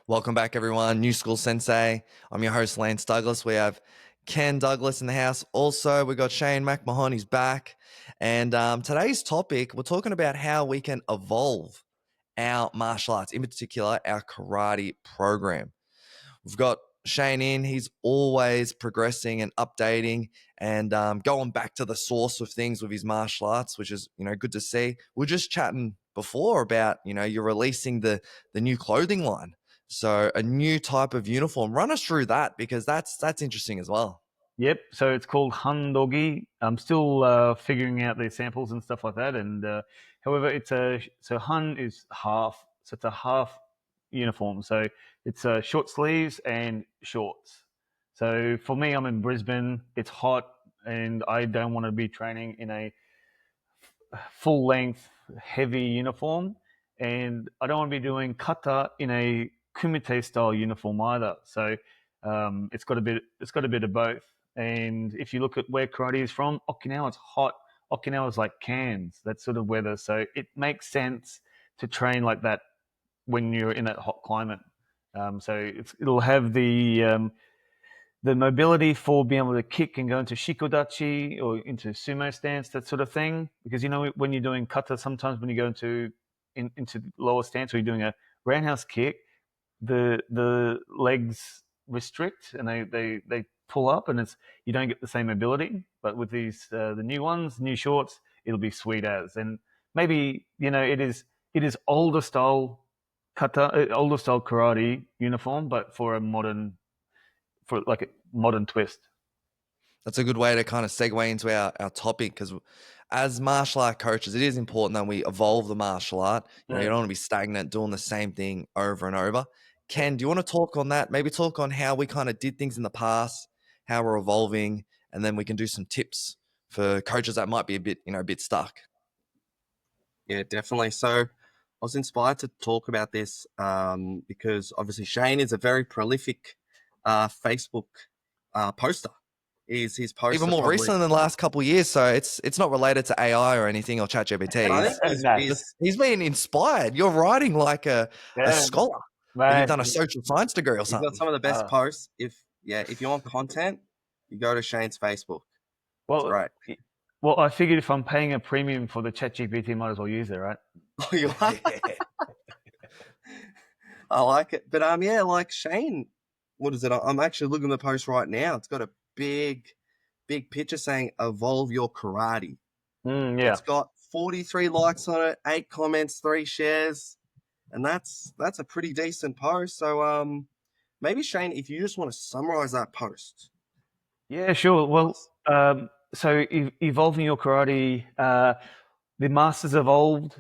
Welcome back, everyone. New School Sensei. I'm your host, Lance Douglas. We have Ken Douglas in the house. Also, we got Cheyne McMahon. He's back. And today's topic, we're talking about how we can evolve our martial arts, in particular, our karate program. We've got Shane in. He's always progressing and updating and going back to the source of things with his martial arts, which is, good to see. We're just chatting before about, you're releasing the new clothing line. So a new type of uniform. Run us through that because that's interesting as well. Yep. So it's called Hun Doggy. I'm still figuring out the samples and stuff like that. And however, so Hun is half. So it's a half uniform. So it's short sleeves and shorts. So for me, I'm in Brisbane. It's hot, and I don't want to be training in a full length, heavy uniform, and I don't want to be doing kata in a kumite style uniform either. So it's got a bit of both. And if you look at where karate is from, Okinawa, it's hot. Okinawa is like Cairns, that sort of weather. So it makes sense to train like that when you're in that hot climate. It'll have the mobility for being able to kick and go into shikodachi or into sumo stance, that sort of thing. Because when you're doing kata, sometimes when you go into lower stance or you're doing a roundhouse kick, the legs restrict and they pull up, and you don't get the same mobility. But with these the new ones, new shorts, it'll be sweet as. And maybe it is older style kata, older style karate uniform, but for like a modern twist. That's a good way to kind of segue into our topic because as martial art coaches, it is important that we evolve the martial art. You Yeah. don't want to be stagnant doing the same thing over and over. Ken, do you want to talk on that? Maybe talk on how we kind of did things in the past, how we're evolving, and then we can do some tips for coaches that might be a bit stuck. Yeah, definitely. So I was inspired to talk about this because obviously Shane is a very prolific Facebook poster. His posts Even are more probably, recent than the last couple of years, so it's not related to AI or anything or ChatGPT. I think No. He's been inspired. You're writing like a Yeah, scholar, like you've mate. done a social science degree or he's got something. some of the best Uh, posts. If you want content, you go to Shane's Facebook. It's well, great. well, I figured if I'm paying a premium for the ChatGPT, might as well use it, right? Oh, you like? I like it. But yeah, like Shane, what is it? I'm actually looking at the post right now. It's got a big picture saying "Evolve Your Karate." Yeah. It's got 43 likes on it, 8 comments, 3 shares, and that's a pretty decent post. So maybe Shane, if you just want to summarize that post. Yeah, sure. Well, evolving your karate, the masters of old,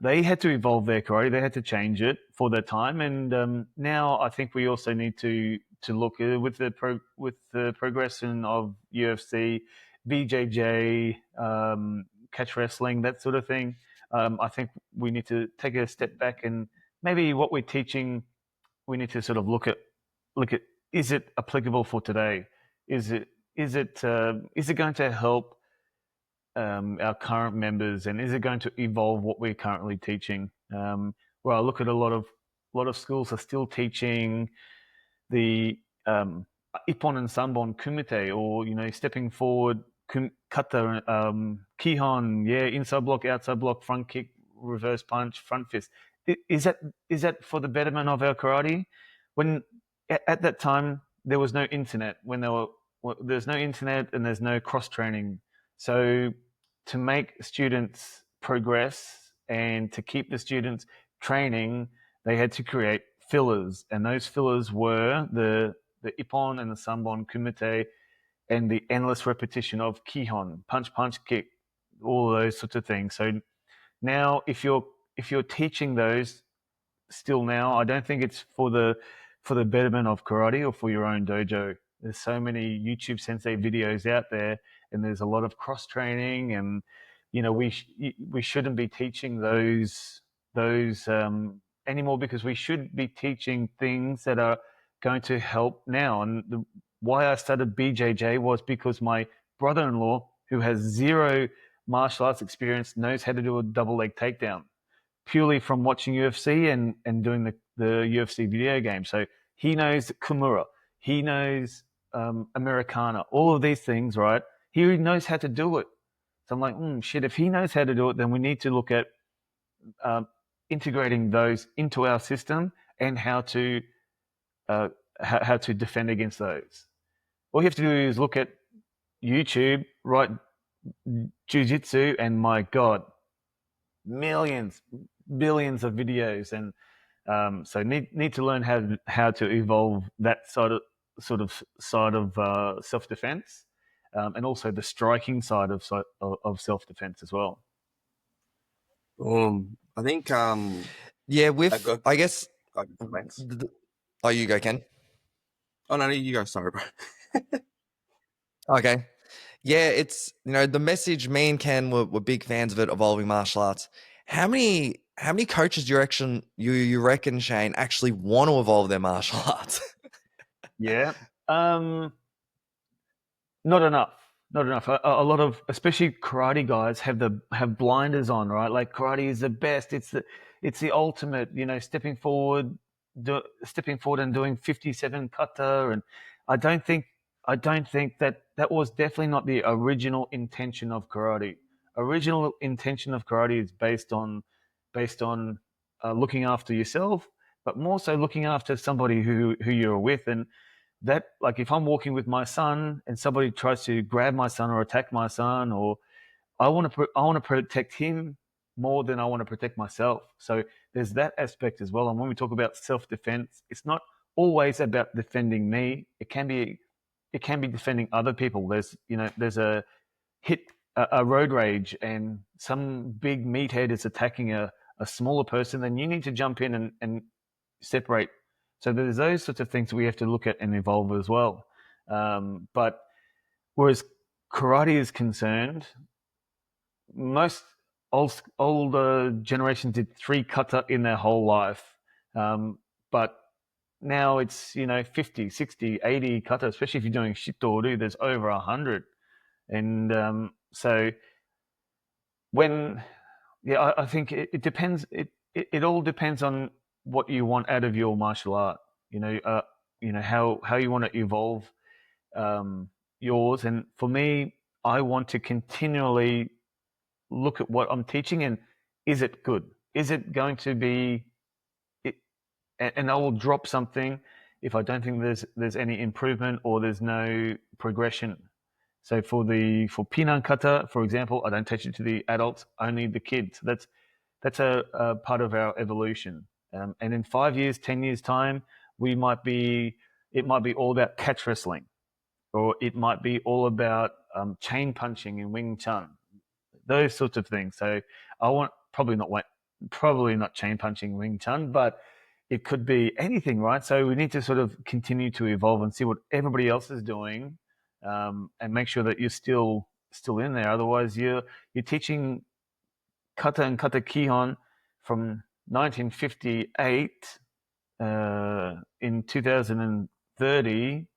they had to evolve their karate. They had to change it for their time, and now I think we also need to look with the progression of UFC, BJJ, catch wrestling, that sort of thing. I think we need to take a step back and maybe what we're teaching, we need to sort of look at is it applicable for today? Is it is it going to help our current members, and is it going to evolve what we're currently teaching? Where I look at a lot of schools are still teaching the ippon and sanbon kumite, or stepping forward kata, kihon, yeah, inside block, outside block, front kick, reverse punch, front fist. Is that for the betterment of our karate? When at that time there was no internet, there's no internet and there's no cross training, so to make students progress and to keep the students training, they had to create fillers, and those fillers were the ippon and the sanbon kumite, and the endless repetition of kihon, punch, punch, kick, all those sorts of things. So now, if you're teaching those still now, I don't think it's for the betterment of karate or for your own dojo. There's so many YouTube sensei videos out there, and there's a lot of cross training, and we shouldn't be teaching those anymore, because we should be teaching things that are going to help now. And why I started BJJ was because my brother-in-law, who has zero martial arts experience, knows how to do a double leg takedown. purely from watching UFC and doing the UFC video game. So he knows Kimura, he knows Americana, all of these things, right? He knows how to do it. So I'm like, shit, if he knows how to do it, then we need to look at integrating those into our system and how to defend against those. All you have to do is look at YouTube, write jiu-jitsu, and my God, millions, billions of videos, and so need to learn how to evolve that side of self-defense, and also the striking side of self-defense as well. I think Yeah, I guess. thanks. Oh, you go, Ken. Oh no, you go. Sorry, bro. Okay. Yeah, it's the message. Me and Ken were big fans of it, evolving martial arts. How many coaches do you reckon, Shane, actually want to evolve their martial arts? Yeah, not enough. Not enough. A lot of, especially karate guys, have blinders on, right? Like karate is the best. It's the ultimate. Stepping forward and doing 57 kata, and I don't think that was definitely not the original intention of karate. Original intention of karate is based on looking after yourself, but more so looking after somebody who you're with. And that, like, if I'm walking with my son and somebody tries to grab my son or attack my son, or I want to protect him more than I want to protect myself. So there's that aspect as well. And when we talk about self-defense, it's not always about defending me. It can be defending other people. There's a road rage and some big meathead is attacking a smaller person, then you need to jump in and separate. So there's those sorts of things we have to look at and evolve as well. But whereas karate is concerned, most older generations did 3 kata in their whole life. But now it's 50, 60, 80 kata, especially if you're doing shito-ryu, there's over 100. And so I think it depends. It all depends on what you want out of your martial art. How you want to evolve yours. And for me, I want to continually look at what I'm teaching and is it good? Is it going to be? And I will drop something if I don't think there's any improvement or there's no progression. So for Pinan kata, for example, I don't teach it to the adults, only the kids. That's a part of our evolution. And in 5 years, 10 years time, it might be all about catch wrestling, or it might be all about chain punching in Wing Chun, those sorts of things. So I want probably not chain punching Wing Chun, but it could be anything, right? So we need to sort of continue to evolve and see what everybody else is doing, and make sure that you're still in there. Otherwise, you're teaching kata and kata kihon from 1958 in 2030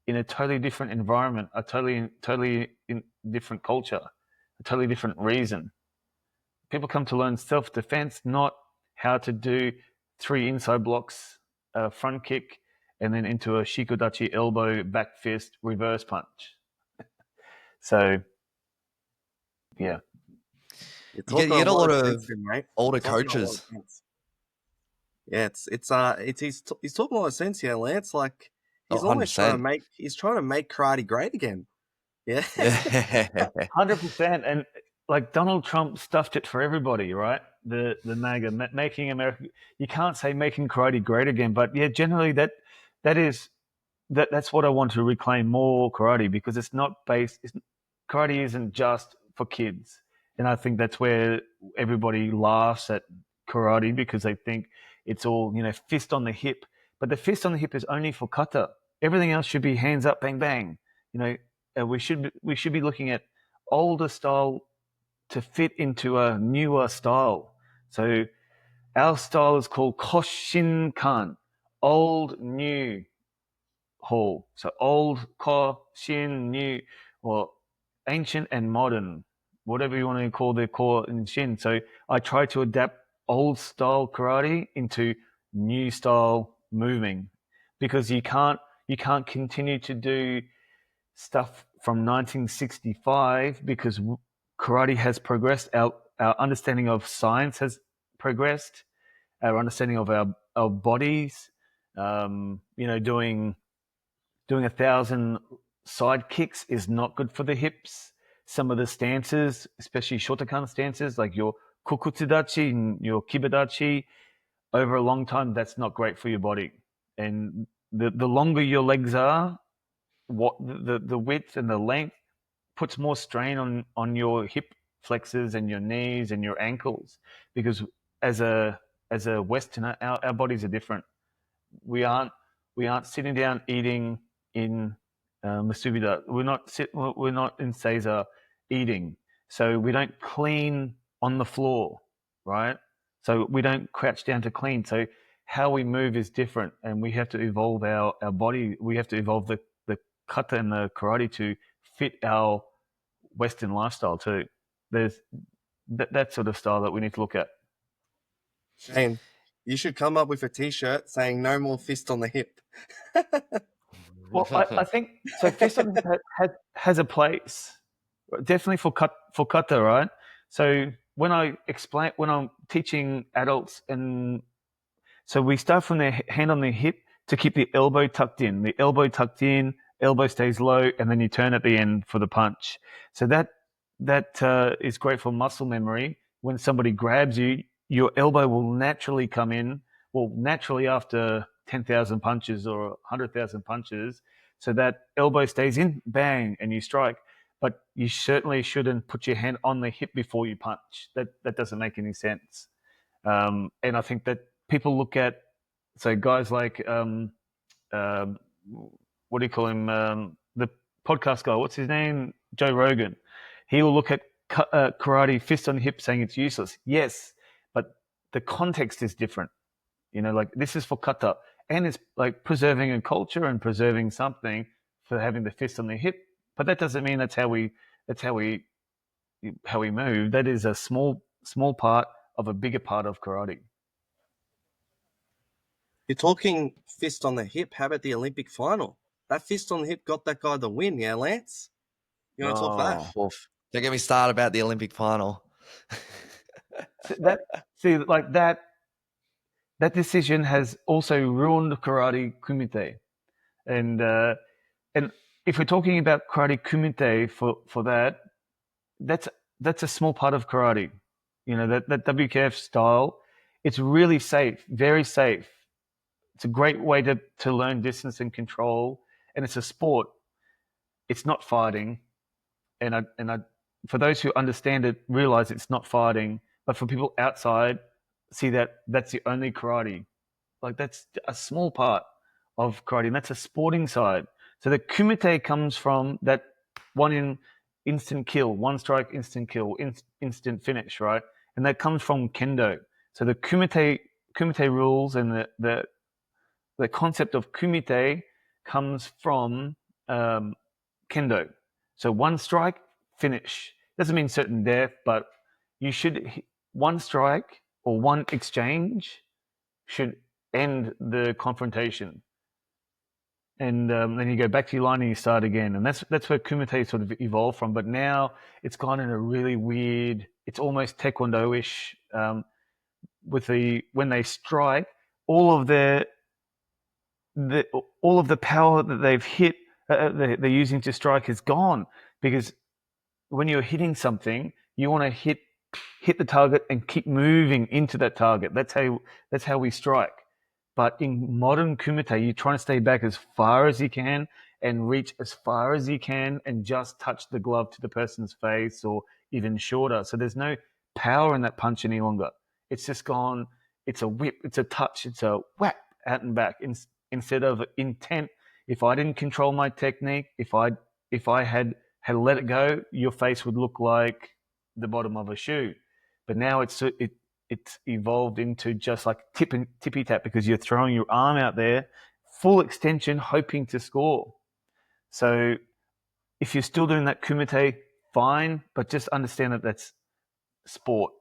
in a totally different environment, a totally different culture, a totally different reason. People come to learn self-defense, not how to do 3 inside blocks, front kick, and then into a shikodachi elbow, back fist, reverse punch. So, yeah. You get a lot of older coaches. Yeah, he's talking a lot of sense here, Lance. Like he's 100%. almost trying to make karate great again. Yeah, 100%. And like Donald Trump stuffed it for everybody, right? The MAGA, making America. You can't say making karate great again, but yeah, generally that's what I want to reclaim more karate, because it's not karate isn't just for kids. And I think that's where everybody laughs at karate, because they think it's all, fist on the hip. But the fist on the hip is only for kata. Everything else should be hands up, bang, bang. We should be looking at older style to fit into a newer style. So our style is called Koshinkan, old, new hall. So old, Koshin, new, or ancient and modern, whatever you want to call the core and shin. So I try to adapt old style karate into new style moving, because you can't continue to do stuff from 1965 because karate has progressed. Our understanding of science has progressed. Our understanding of our bodies, doing 1,000 side kicks is not good for the hips. Some of the stances, especially shotokan stances, like your kokutsudachi and your kibadachi, over a long time, that's not great for your body. And the longer your legs are, what the width and the length puts more strain on your hip flexors and your knees and your ankles, because as a Westerner, our bodies are different. We aren't sitting down eating in Masubida. We're not in Seiza eating. So we don't clean on the floor, right? So we don't crouch down to clean. So how we move is different, and we have to evolve our body. We have to evolve the kata and the karate to fit our Western lifestyle too. There's that sort of style that we need to look at. Shane, you should come up with a T-shirt saying "No more fist on the hip." Well, I think so. Fist on the hip has a place, definitely for kata, right? So when I'm teaching adults, and so we start from the hand on the hip to keep the elbow tucked in. The elbow tucked in, elbow stays low, and then you turn at the end for the punch. So that is great for muscle memory. When somebody grabs you, your elbow will naturally come in. Well, naturally after 10,000 punches or 100,000 punches, so that elbow stays in, bang, and you strike. But you certainly shouldn't put your hand on the hip before you punch. That doesn't make any sense. And I think that people look at, so guys like what do you call him? The podcast guy. What's his name? Joe Rogan. He will look at karate, fist on hip, saying it's useless. Yes, but the context is different. Like this is for kata, and it's like preserving a culture and preserving something for having the fist on the hip. But that doesn't mean that's how we move. That is a small part of a bigger part of karate. You're talking fist on the hip. How about the Olympic final? That fist on the hip got that guy the win, yeah, Lance? You want to talk that? Oof. Don't get me started about the Olympic final. That decision has also ruined karate kumite, and if we're talking about karate kumite for that's a small part of karate. That WKF style, it's really safe, very safe. It's a great way to learn distance and control, and it's a sport. It's not fighting, and I for those who understand it, realize it's not fighting. But for people outside, see that's the only karate. Like that's a small part of karate, and that's a sporting side. So the kumite comes from that instant kill, one strike, instant kill, instant finish, right? And that comes from kendo. So the kumite rules and the concept of kumite comes from kendo. So one strike, finish. Doesn't mean certain death, but you should one strike or one exchange should end the confrontation. And then you go back to your line and you start again. And that's where kumite sort of evolved from. But now it's gone in a really weird, it's almost taekwondo-ish, when they strike, all of the power that they've hit, they're using to strike is gone. Because when you're hitting something, you want to hit the target and keep moving into that target. That's how we strike. But in modern kumite, you're trying to stay back as far as you can and reach as far as you can and just touch the glove to the person's face or even shorter. So there's no power in that punch any longer. It's just gone. It's a whip. It's a touch. It's a whap out and back. Instead of intent, if I didn't control my technique, if I had let it go, your face would look like the bottom of a shoe. But now it's evolved into just like tippy tap, because you're throwing your arm out there, full extension, hoping to score. So if you're still doing that kumite, fine, but just understand that that's sport.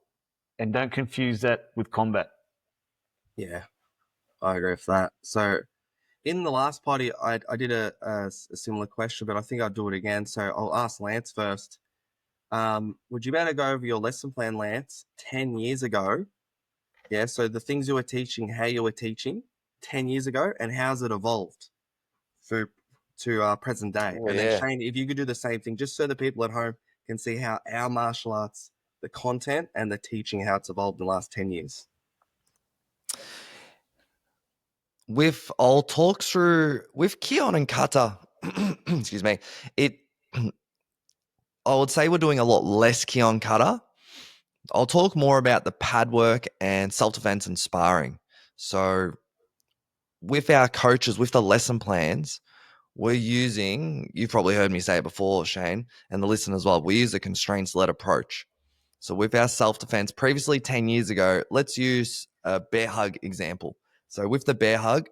and don't confuse that with combat. Yeah, I agree with that. So in the last party, I did a similar question, but I think I'll do it again. So I'll ask Lance first. Would you better go over your lesson plan, Lance, 10 years ago? Yeah, so the things you were teaching, how you were teaching 10 years ago, and how's it evolved through to present day? Oh, And then yeah. Shane, if you could do the same thing, just so the people at home can see how our martial arts, the content and the teaching, how it's evolved in the last 10 years. I'll talk through with Keon and Kata. Excuse me. I would say we're doing a lot less Keon Kata. I'll talk more about the pad work and self-defense and sparring. So with our coaches, with the lesson plans, we're using, you've probably heard me say it before, Shane, and the listener as well, we use a constraints-led approach. So with our self-defense, previously 10 years ago, let's use a bear hug example. So with the bear hug,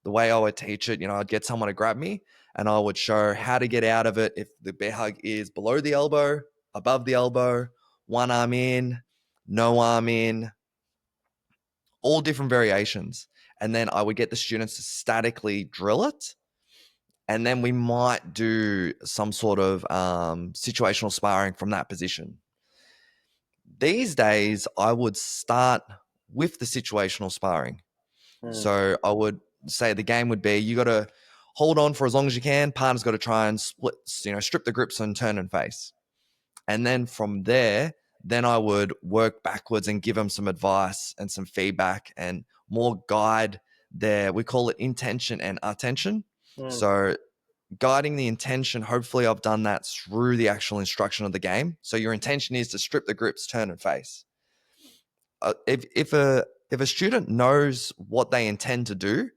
the way I would teach it, I'd get someone to grab me and I would show how to get out of it. If the bear hug is below the elbow, above the elbow, one arm in, no arm in, all different variations. And then I would get the students to statically drill it. And then we might do some sort of situational sparring from that position. These days, I would start with the situational sparring. So I would say the game would be you got to hold on for as long as you can. Partner's got to try and split, strip the grips and turn and face. And then from there, then I would work backwards and give them some advice and some feedback and more guide their, we call it intention and attention. So guiding the intention, hopefully I've done that through the actual instruction of the game. So your intention is to strip the grips, turn and face. If a student knows what they intend to do,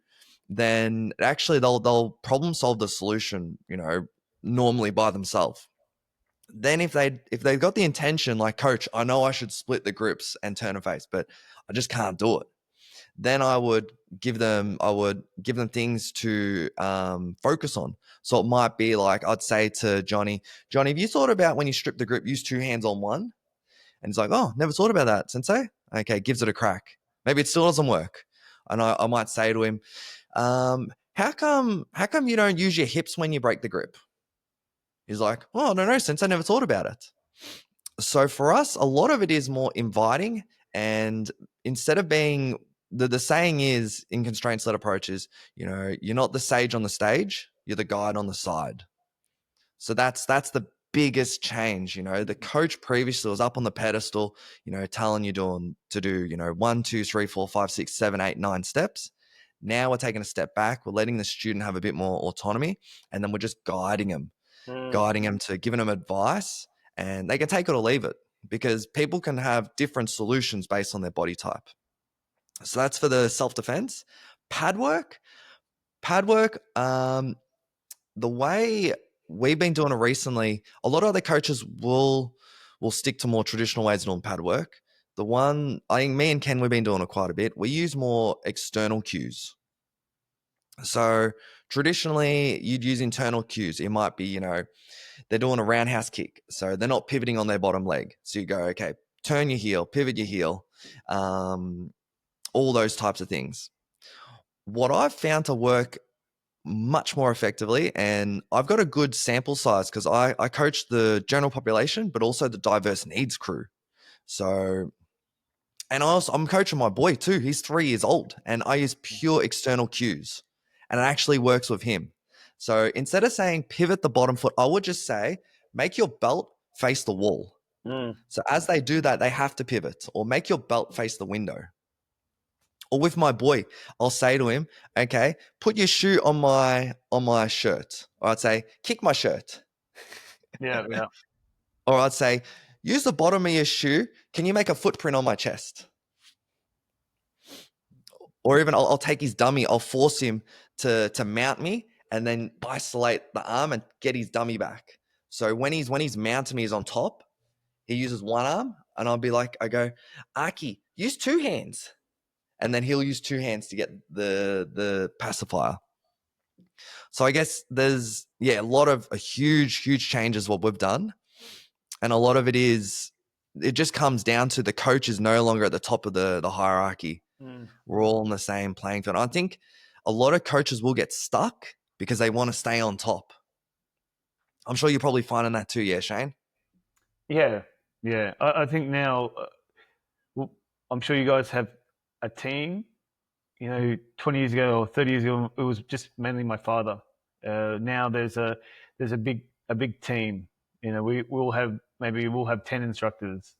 then actually they'll problem solve the solution, normally by themselves. Then if they've got the intention, like, coach, I know I should split the grips and turn and face, but I just can't do it. Then I would give them things to focus on. So it might be like, I'd say to Johnny, have you thought about when you strip the grip, use two hands on one? And he's like, oh, never thought about that, sensei. Okay, gives it a crack. Maybe it still doesn't work. And I might say to him, how come you don't use your hips when you break the grip? He's like, oh, no, sensei, I never thought about it. So for us, a lot of it is more inviting. And instead of being, the saying is in constraints-led approaches, you're not the sage on the stage, you're the guide on the side. So that's the biggest change. The coach previously was up on the pedestal, telling you to do 1, 2, 3, 4, 5, 6, 7, 8, 9 steps. Now we're taking a step back. We're letting the student have a bit more autonomy, and then we're just guiding them to giving them advice, and they can take it or leave it because people can have different solutions based on their body type. So that's for the self-defense. Pad work. The way we've been doing it recently, a lot of other coaches will stick to more traditional ways of doing pad work. The one, I think me and Ken, we've been doing it quite a bit. We use more external cues. So traditionally, you'd use internal cues. It might be, they're doing a roundhouse kick. So they're not pivoting on their bottom leg. So you go, okay, turn your heel, pivot your heel, all those types of things. What I've found to work much more effectively, and I've got a good sample size because I coach the general population, but also the diverse needs crew. So, and I'm coaching my boy too. He's 3 years old, and I use pure external cues, and it actually works with him. So instead of saying pivot the bottom foot, I would just say make your belt face the wall. So as they do that, they have to pivot, or make your belt face the window. Or with my boy, I'll say to him, okay, put your shoe on my shirt. Or I'd say, kick my shirt. Yeah. Or I'd say, use the bottom of your shoe. Can you make a footprint on my chest? Or even I'll take his dummy. I'll force him to mount me and then isolate the arm and get his dummy back. So when he's mounting me, he's on top. He uses one arm, and I'll be like, I go, Aki, use 2 hands. And then he'll use 2 hands to get the pacifier. So I guess there's, a huge changes what we've done. And a lot of it is it just comes down to the coach is no longer at the top of the hierarchy. We're all on the same playing field. I think a lot of coaches will get stuck because they want to stay on top. I'm sure you're probably finding that too, yeah, Shane? Yeah, yeah. I think now, well, I'm sure you guys have a team. 20 years ago or 30 years ago, it was just mainly my father. Now there's a big team. We'll have 10 instructors,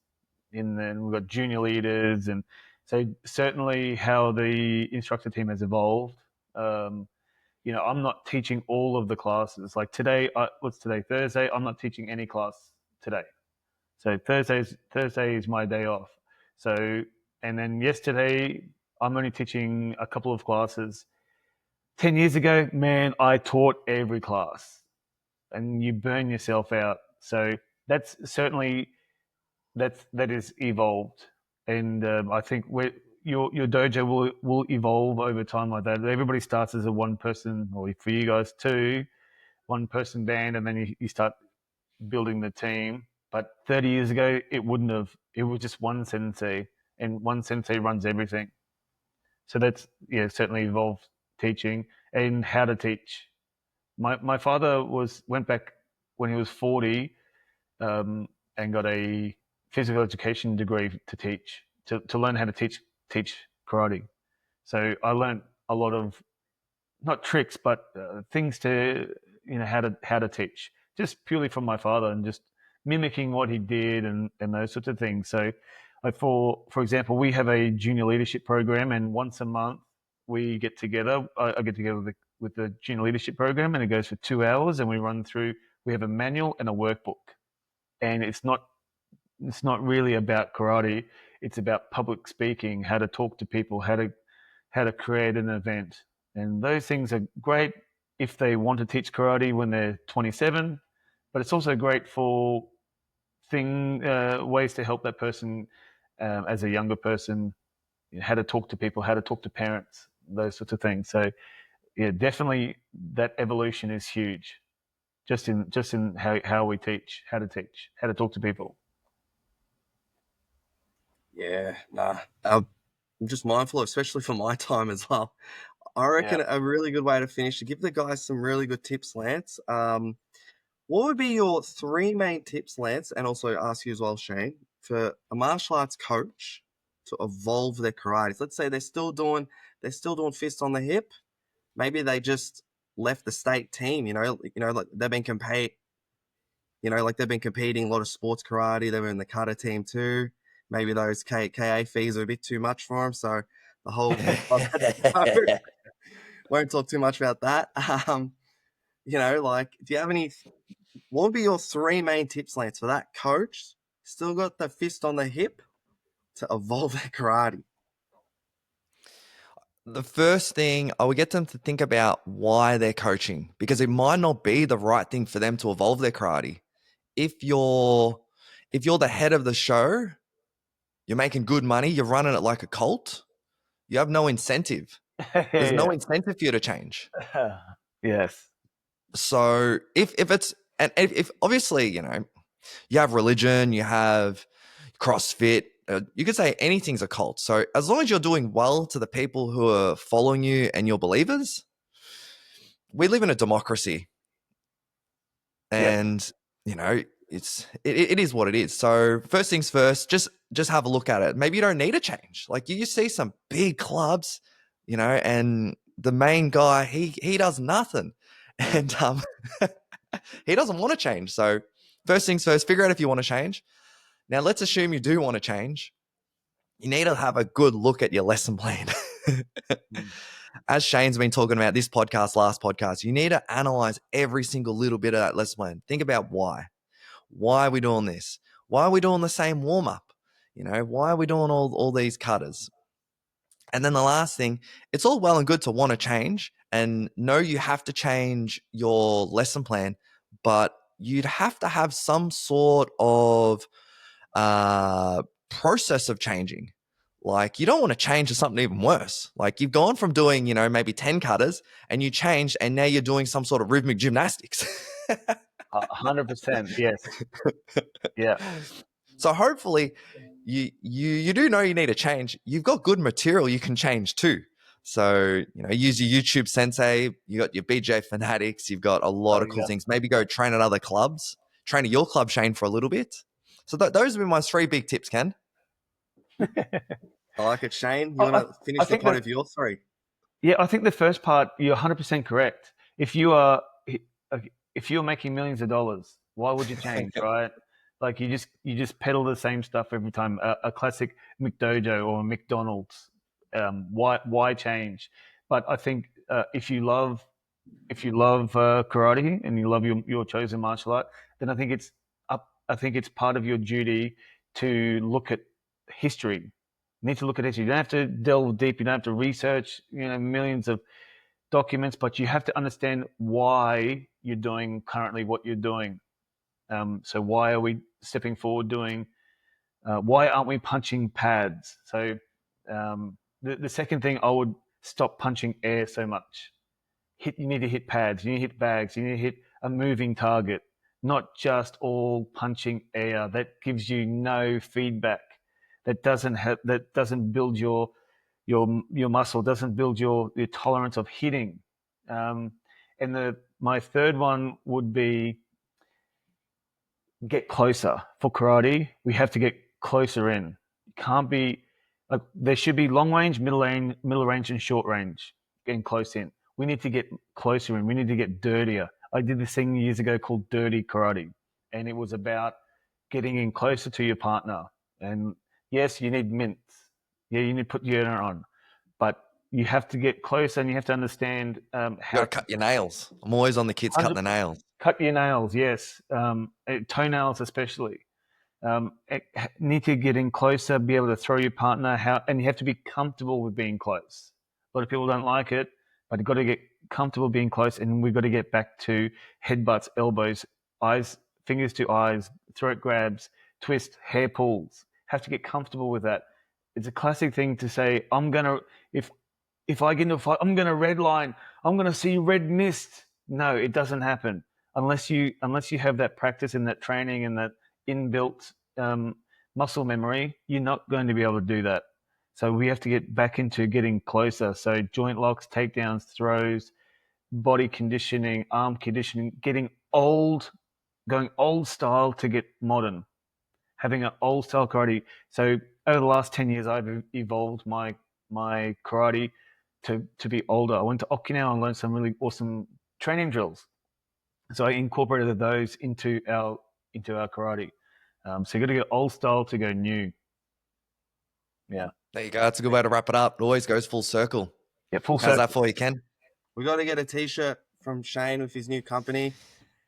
and then we've got junior leaders, and so certainly how the instructor team has evolved. I'm not teaching all of the classes. Like today, what's today? Thursday. I'm not teaching any class today. So Thursday is my day off. So, and then yesterday I'm only teaching a couple of classes. 10 years ago, man, I taught every class, and you burn yourself out. So that's certainly that is evolved, and I think your dojo will evolve over time like that. Everybody starts as a one person, or for you guys too, one person band, and then you start building the team. But 30 years ago, it wouldn't have. It was just one sensei, and one sensei runs everything. So that's certainly evolved teaching and how to teach. My father went back when he was 40, and got a physical education degree to teach to learn how to teach karate. So I learned a lot of not tricks, but things to how to teach, just purely from my father and just mimicking what he did and those sorts of things. So, like for example, we have a junior leadership program, and once a month we get together. I get together with the junior leadership program, and it goes for 2 hours, and we run through. We have a manual and a workbook, and it's not really about karate. It's about public speaking, how to talk to people, how to create an event. And those things are great if they want to teach karate when they're 27, but it's also great for ways to help that person as a younger person, how to talk to people, how to talk to parents, those sorts of things. So yeah, definitely that evolution is huge. Just in how we teach, how to talk to people. Yeah, nah. I'm just mindful, especially for my time as well. I reckon a really good way to finish to give the guys some really good tips, Lance. What would be your 3 main tips, Lance, and also ask you as well, Shane, for a martial arts coach to evolve their karate? Let's say they're still doing fist on the hip. Maybe they just left the state team. Like they've been competing a lot of sports karate. They were in the kata team too. Maybe those KA fees are a bit too much for them, so the whole won't talk too much about that. Do you have any? What would be your 3 main tips, Lance, for that coach? Still got the fist on the hip to evolve their karate. The first thing, I would get them to think about why they're coaching, because it might not be the right thing for them to evolve their karate. If you're the head of the show, you're making good money, you're running it like a cult, you have no incentive. There's no incentive for you to change. Yes. So if obviously, you have religion, you have CrossFit, you could say anything's a cult. So as long as you're doing well to the people who are following you and your believers, we live in a democracy, and it is what it is. So first things first, just have a look at it. Maybe you don't need a change. Like you see some big clubs, and the main guy, he does nothing, and he doesn't want to change. So first things first, figure out if you want to change. Now let's assume you do want to change. You need to have a good look at your lesson plan. As Shane's been talking about this podcast, last podcast, you need to analyze every single little bit of that lesson plan. Think about why. Why are we doing this? Why are we doing the same warm-up? Why are we doing all these cutters? And then the last thing, it's all well and good to want to change and know you have to change your lesson plan, but you'd have to have some sort of process of changing. Like you don't want to change to something even worse. Like you've gone from doing, maybe 10 cutters and you changed and now you're doing some sort of rhythmic gymnastics. 100%. Yes. Yeah. So hopefully you do know you need to change. You've got good material you can change too. So, use your YouTube Sensei. You got your BJ Fanatics. You've got a lot of cool yeah. things. Maybe go train at other clubs. Train at your club, Shane, for a little bit. So those have been my 3 big tips, Ken. I like it, Shane. You I, want to I finish the think point that of your 3? Yeah, I think the first part you're 100% correct. If you're making millions of dollars, why would you change, right? Like you just peddle the same stuff every time. A classic McDojo or a McDonald's. Why change? But I think if you love karate and you love your chosen martial art, then I think it's part of your duty to look at history. You need to look at history. You don't have to delve deep. You don't have to research, millions of documents, but you have to understand why you're doing currently what you're doing. So why are we stepping forward doing? Why aren't we punching pads? So the second thing, I would stop punching air so much. You need to hit pads, you need to hit bags, you need to hit a moving target, not just all punching air. That gives you no feedback. That doesn't build your muscle, doesn't build your tolerance of hitting. And my third one would be get closer. For karate, we have to get closer in. It can't be like there should be long range, middle range, and short range. Getting close in. We need to get closer in. We need to get dirtier. I did this thing years ago called dirty karate, and it was about getting in closer to your partner. And yes, you need mints. Yeah, you need to put deodorant on, but you have to get closer, and you have to understand You how got to cut your nails. I'm always on the kids cutting the nails. cut your nails. Yes, toenails especially. Need to get in closer, be able to throw your partner, and you have to be comfortable with being close. A lot of people don't like it, but you've got to get comfortable being close, and we've got to get back to headbutts, elbows, eyes, fingers to eyes, throat grabs, twist, hair pulls. Have to get comfortable with that. It's a classic thing to say, if I get into a fight, I'm gonna red line, I'm gonna see red mist. No, it doesn't happen unless you have that practice and that training and that inbuilt muscle memory. You're not going to be able to do that. So we have to get back into getting closer. So joint locks, takedowns, throws, body conditioning, arm conditioning, getting old, going old style to get modern, having an old style karate. So over the last 10 years, I've evolved my karate to be older. I went to Okinawa and learned some really awesome training drills. So I incorporated those into our karate. So you got to get old style to go new. Yeah. There you go. That's a good way to wrap it up. It always goes full circle. Yeah, full How's circle. that for you, Ken? We got to get a T-shirt from Shane with his new company.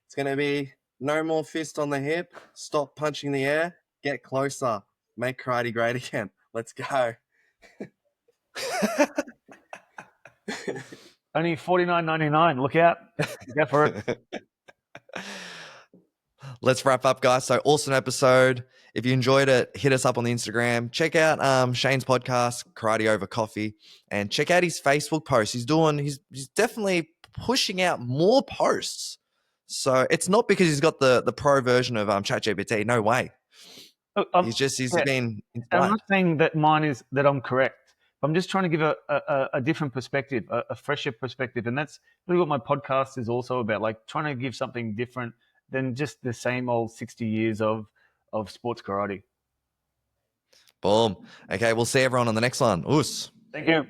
It's going to be no more fist on the hip, stop punching the air, get closer, make karate great again. Let's go. Only $49.99. Look out. Go for it. Let's wrap up, guys. So awesome episode. If you enjoyed it, hit us up on the Instagram. Check out Shane's podcast, Karate Over Coffee, and check out his Facebook post. He's definitely pushing out more posts. So it's not because he's got the pro version of ChatGPT. No way. He's been inspired. I'm not saying that mine is that I'm correct. I'm just trying to give a different perspective, a fresher perspective. And that's really what my podcast is also about, like trying to give something different than just the same old 60 years of sports karate. Boom. Okay, we'll see everyone on the next one. Oos. Thank you.